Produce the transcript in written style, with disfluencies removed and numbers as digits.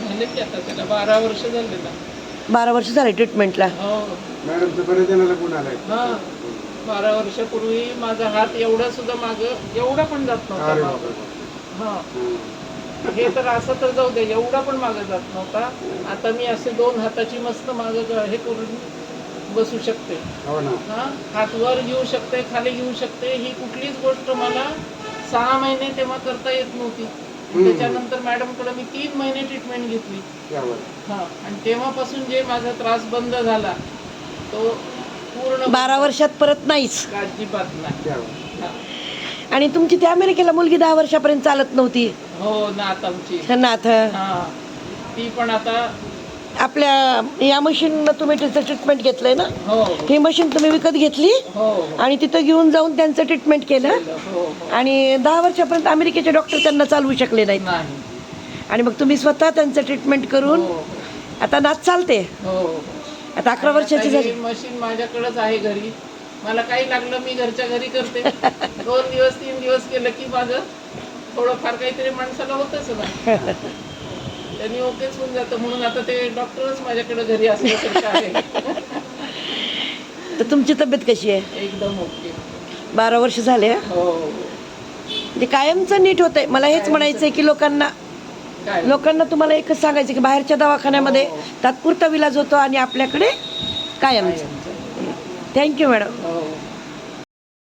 झाले की आता त्याला 12 वर्ष झाले ना. 12 वर्ष झाले ट्रीटमेंटला. हो. मॅडमचं बरेच जणांना गुण आलाय. हा 12 वर्षापूर्वी माझा हात एवढा सुद्धा मागं एवढा पण जात अरे नव्हता बापरे. मागं. हा हे तर असं तर जाऊ दे, एवढा पण मागं जात नव्हता. आता मी असे 2 हाताची मस्त मागं हे करून बसू शकते. हो ना. हा हात वर घेऊ शकते, खाली घेऊ शकते. ही कुठलीच गोष्ट मला 6 महिने तेव्हा करता येत नव्हती. त्याच्यानंतर मॅडमकडे मी 3 महिने ट्रीटमेंट घेतली. त्यावर हा आणि तेव्हापासून जे माझा त्रास बंद झाला तो पूर्ण 12 वर्षात परत नाहीच. अजिबात नाही. त्यावर हा. आणि तुमची त्या अमेरिकेला मुलगी 10 वर्षापर्यंत चालत नव्हती. हो नात आमची. नाथ हा ती पण आता आपल्या या मशीननं तुम्ही त्याचं ट्रीटमेंट घेतलंय ना. हो ही मशीन तुम्ही विकत घेतली हो आणि तिथं घेऊन जाऊन त्यांचं ट्रीटमेंट केलं. हो आणि 10 वर्षापर्यंत अमेरिकेचे डॉक्टर त्यांना चालवू शकले नाहीत. नाही. आणि मग तुम्ही स्वतः त्यांचं ट्रीटमेंट करून हो आता नात चालते. हो आता 11 वर्षाची झाली. मशीन माझ्याकडेच आहे घरी. मला काही लागलं मी घरच्या घरी करते. 2 दिवस 3 दिवस केलं की माझं थोडंफार काहीतरी माणसाला होतच ना. त्यांनी ओकेच होऊन जातं. म्हणून आता ते डॉक्टरच माझ्याकडे घरी असल्यासारखं आहे. तर तुमची तब्येत कशी आहे? एकदम ओके. 12 वर्ष झाले. हो म्हणजे कायमचं नीट होतंय. मला हेच म्हणायचं आहे की काय लोकांना तुम्हाला एकच सांगायचं की बाहेरच्या दवाखान्यामध्ये हो. तात्पुरता इलाज होतो आणि आपल्याकडे कायमचं. Thank you madam. हो